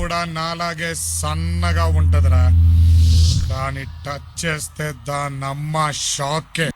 కూడా నాలాగే సన్నగా ఉంటదిరా, కానీ టచ్ చేస్తే దానమ్మ షాకే.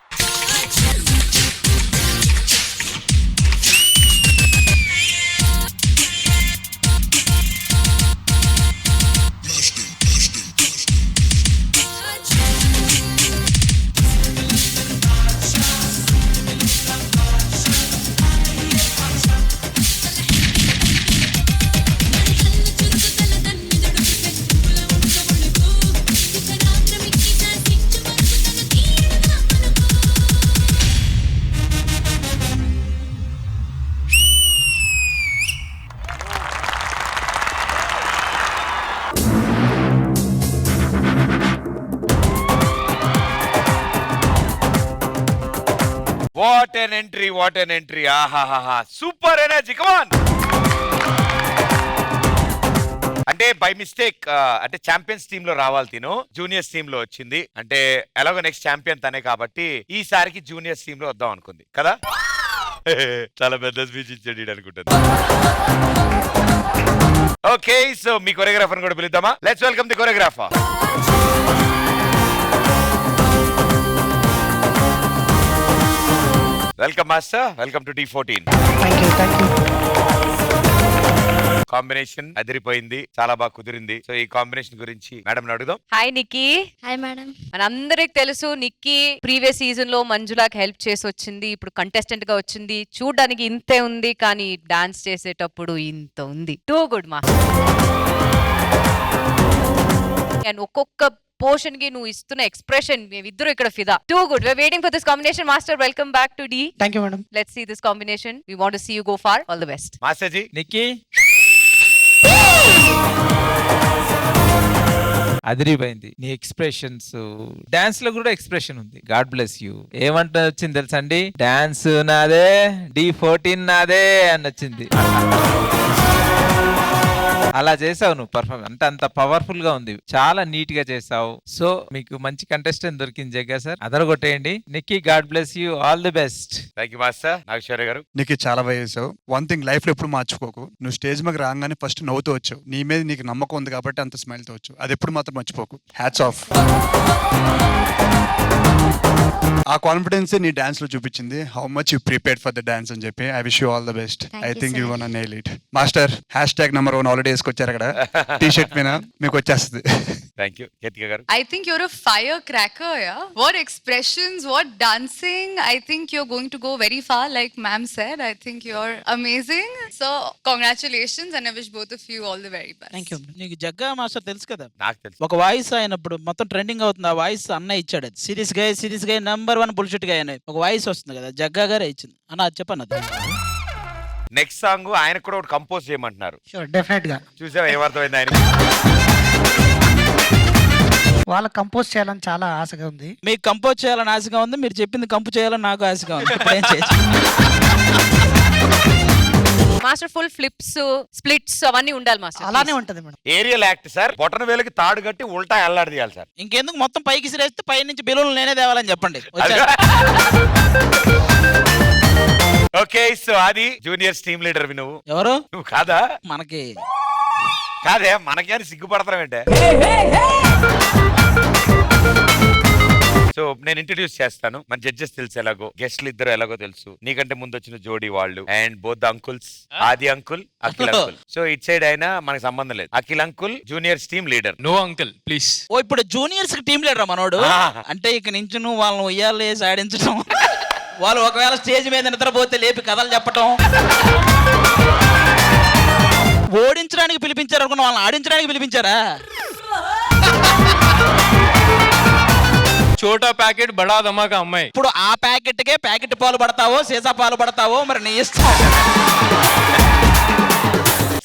వాట్ ఎన్ ఎంట్రీ ఆహాహా, సూపర్ ఎనర్జీ, కమ్ ఆన్. అంటే బై మిస్టేక్ అంటే ఛాంపియన్స్ టీమ్ లో రావాలి తిను, జూనియర్స్ టీమ్ లో వచ్చింది. అంటే ఎలాగో నెక్స్ట్ ఛాంపియన్ తనే కాబట్టి ఈసారికి జూనియర్స్ టీమ్ లో వద్దాం అనుకుంది కదా. చాలా పెద్ద స్పీచ్ ఇచ్చాడు అనుకుంటుంది. ఓకే, సో మీ కొరియోగ్రాఫర్ కూడా పిలుద్దామా? Let's welcome the choreographer. Welcome master, welcome to D14. Combination అదిరిపోయింది, చాలా బాగా కుదిరింది. సో ఈ కాంబినేషన్ గురించి మేడం అడుగుదాం. Hi Nikki. Hi madam. మనందరికి తెలుసు నిక్కీ ప్రీవియస్ సీజన్ లో మంజులాకి హెల్ప్ చేసి వచ్చింది, ఇప్పుడు కంటెస్టెంట్ గా వచ్చింది. చూడడానికి ఇంతే ఉంది, కానీ డాన్స్ చేసేటప్పుడు ఇంత ఉంది. టూ గుడ్ మా. అండ్ ఒక్కొక్క పోర్షన్ కి నువ్వు ఇస్తున్న ఎక్స్ప్రెషన్ మేమిద్దరు ఇక్కడ ఫిదా. Too good. We are waiting for this combination. Master, welcome back to Dhee. Thank you madam. Let's see this combination. We want to see you go far. All the best. Master ji. Nikki అదిరిపోయింది నీ expressions. Dance లో కూడా expression ఉంది. God bless you. ఏమంటా వచ్చింది తెలుసా అండి? Dance నాదే, D14 నాదే అని వచ్చింది. అలా చేసావు నువ్వు పర్ఫార్మెన్స్. అంటే అంత పవర్ఫుల్ గా ఉంది, చాలా నీట్ గా చేసావు. సో మీకు మంచి కంటెస్టెంట్ దొరికింది జగ్గా సార్, అదరగొట్టేయండి. Nikki, God bless you, all the best. Thank you master. Nageswara garu. నీకు చాలా బాగా చేసావు. వన్ థింగ్ లైఫ్ లో ఎప్పుడు మార్చుకోకు, నువ్వు స్టేజ్ మీద రాగానే ఫస్ట్ నవ్వుతూ వచ్చావు. నీ మీద నీకు నమ్మకం ఉంది కాబట్టి అంత స్మైల్ తో వచ్చావు. అది ఎప్పుడు మాత్రం మర్చిపోకు. Hats off. ఆ కాన్ఫిడెన్స్ నీ డాన్స్ లో చూపించింది. How much you prepared for the dance అని చెప్పి. I wish you all the best. I think you gonna nail it. Master, ##1 already వేసుకొచ్చారు అక్కడ టీ షర్ట్ మీద, మీకు వచ్చేస్తుంది. Thank you. కేతిక గారు. I think you're a firecracker, yeah. What expressions, what dancing. I think you're going to go very far, like ma'am said. I think you're amazing. So, congratulations, and I wish both of you all the very best. Thank you. నీకు Jagga master తెలుసు కదా, నాకు తెలుసు. ఒక voice అయినప్పుడు మొత్తం trending అవుతుంది. ఆ వాయిస్ అన్న ఇచ్చాడు. సిరీస్ గా #1 బుల్షిట్ గా అని ఒక వాయిస్ వస్తుంది కదా, జగ్గా గారే ఇచ్చింది అన్న. అది చెప్పన్న. నెక్స్ట్ సాంగ్ ఆయన కూడా ఒకటి కంపోజ్ చేయమంటున్నారు. షూర్, డెఫినెట్ గా. చూసావా ఏమర్థమైంది ఆయన? వాళ్ళకి కంపోజ్ చేయాలని చాలా ఆశగా ఉంది. మీకు కంపోజ్ చేయాలని ఆశగా ఉంది, మీరు చెప్పింది కంపు చేయాలని నాకు ఆశగా ఉంది. ఇప్పుడు ఏం చేయొచ్చు? మాస్టర్ ఫుల్ ఫ్లిప్స్, స్ప్లిట్స్ అవన్నీ ఉండాలి మాస్టర్. అలానే ఉంటది మేడం. Aerial act sir. బొటన వేలకి తాడు కట్టి ఉల్టా ఎల్లాడదీయాలి సార్. ఇంకెందుకు మొత్తం పైకి సిరేస్తే పై నుంచి బెలూన్లు నేనే తేవాలని చెప్పండి. వచ్చాక. ఓకే, సో అది జూనియర్స్ టీమ్ లీడర్ నువ్వు. ఎవరు? నువ్వు కాదా? మనకి కాదే, మనకి అని సిగ్గుపడతావేంటే. సో నేను ఇంట్రడ్యూస్ చేస్తాను. మన జడ్జెస్ తెలుసు ఎలాగో, గెస్ట్లు ఇద్దరు ఎలాగో తెలుసు. నీకంటే ముందు వచ్చిన జోడీ వాళ్ళు and both the uncles, Aadi uncle, Akhil uncle. So it side అయినా మనకి సంబంధం లేదు. Akhil uncle juniors team leader. No uncle please. ఓ ఇప్పుడు జూనియర్స్ కి టీమ్ లీడర్ మనోడు. అంటే ఇక నుంచి నువ్వు వాళ్ళని ఉయ్యాలి సాడించడం, వాళ్ళు ఒకవేళ స్టేజ్ మీద నిద్రపోతే లేపి కథలు చెప్పటం, ఓడించడానికి పిలిపించారు అనుకున్న వాళ్ళని ఆడించడానికి పిలిపించారా? చోటా ప్యాకెట్ బడా ధమాకా అమ్మాయి. ఇప్పుడు ఆ ప్యాకెట్ కే ప్యాకెట్ పాలు పడతావో సీసా పాలు పడతావో మరి నీ ఇష్టం.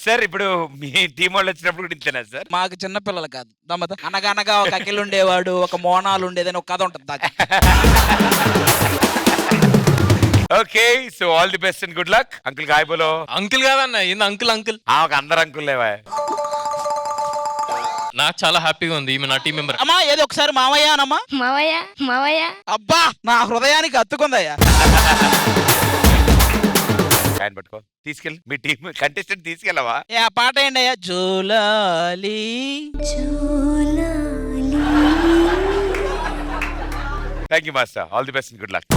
సార్ ఇప్పుడు మీ టీం వాళ్ళు వచ్చినప్పుడు కూడా ఇంతేనా సార్? మాకు చిన్న పిల్లలు కాదు, దమ్మత. అనగనగా ఒక అఖిల్ ఉండేవాడు, ఒక మోనాలు ఉండేదని ఒక కథ ఉంటుంది. Okay, so all the best and good luck. Uncle hi బోలో. అంకుల్ కాదన్న, ఏంది అంకుల్ అంకుల్? ఒక అందరు అంకుల్ లేవా? నాకు చాలా హ్యాపీగా ఉంది, ఈమె నా టీం మెంబర్. అమ్మా ఏదో ఒకసారి మావయ్య అనమ్మా. మావయ్య, మావయ్య. అబ్బా నా హృదయానికి అత్తుకుందయ్యా. హ్యాండ్ పట్టుకో, తీసుకెళ్ళి మీ టీం కంటెస్టెంట్ తీసుకెళ్ళవా? ఏ ఆ పాట ఏంటి అయ్యా? జోలాలి thank you master, all the best, good luck.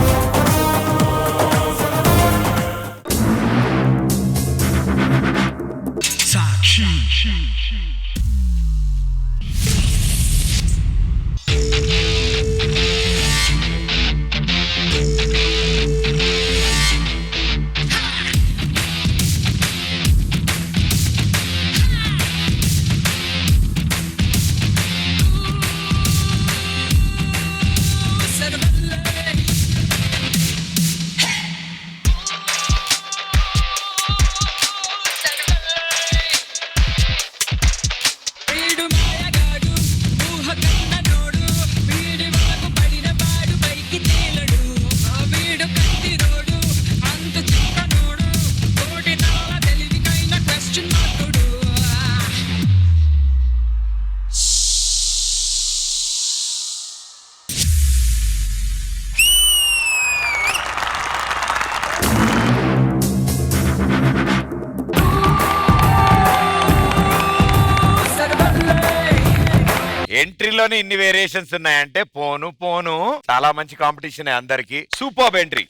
ఎంట్రీలోనే ఇన్ని వేరియేషన్స్ ఉన్నాయంటే పోను పోను చాలా మంచి కాంపిటీషన్ అందరికి. Super entry,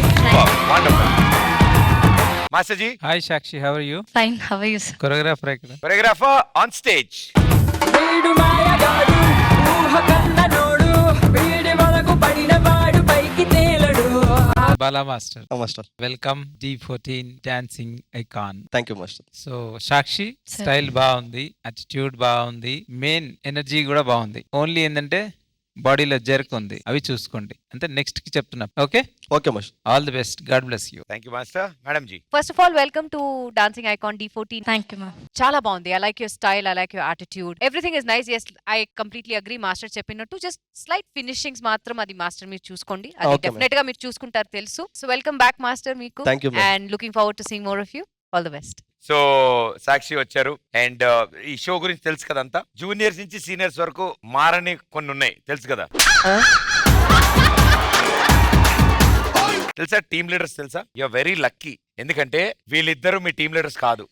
wonderful. Master ji. Hi Sakshi, how are you? Fine. How are you, sir? Choreographer ఇక్కడ. Choreographer on stage. Bala master. Master welcome D14 dancing icon. Thank you master. So Sakshi style బాగుంది, అటిట్యూడ్ బాగుంది, main energy కూడా బాగుంది. Only ఏంటంటే బాడీలో jerk ఉంది, అవి చూసుకోండి. అంటే నెక్స్ట్ కి చెప్తున్నా. Okay okay master. All the best, God bless you. Thank you master. Madam ji. First of all welcome to Dancing Icon D14. Thank you, ma'am. చాలా బాగుంది. I like your style, I like your attitude, everything is nice. Yes, I completely agree master చెప్పినట్టు. Just slight finishings మాత్రం అది master మీరు చూసుకోండి, అది Okay, ma'am. Definite గా మీరు చూసుకుంటారు తెలుసు. సో వెల్కమ్ బ్యాక్ మాస్టర్ మీకు. Thank you, ma'am. And looking forward to seeing more of you. All the best. So Sakshi వచ్చారు అండ్ ఈ షో గురించి తెలుసు కదంతా. జూనియర్స్ నుంచి సీనియర్స్ వరకు మారని కొన్ని ఉన్నాయి తెలుసు కదా. తెలుసా టీమ్ లీడర్స్ తెలుసా? యు ఆర్ వెరీ లక్కీ, ఎందుకంటే వీళ్ళిద్దరూ మీ టీమ్ లీడర్స్ కాదు.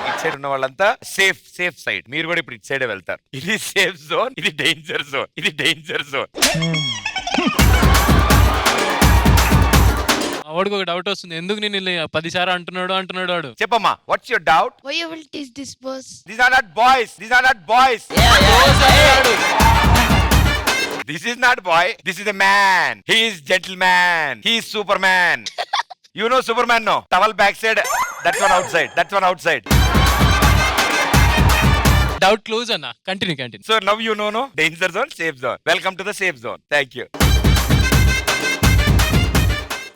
ఇట్ సైడ్ ఉన్న వాళ్ళంతా సేఫ్ సైడ్, మీరు కూడా ఇప్పుడు ఇట్ సైడే వెళ్తారు. ఇది సేఫ్ జోన్, ఇది డేంజర్ జోన్, ఇది డేంజర్ జోన్. వాడికి ఒక డౌట్ వస్తుంది, ఎందుకు నేను 10 సార్లు అంటున్నాడు వాడు. చెప్పమ్మా, what's your doubt? Why you will teach this boss? These are not boys. These are not boys. This is not boy. This is a man. He is gentleman. He is Superman. You know Superman, no? Towel backside. That's one outside. That's one outside. Doubt close అన్న, continue. So now you know, no? Danger zone, safe zone. Welcome to the safe zone. Thank you.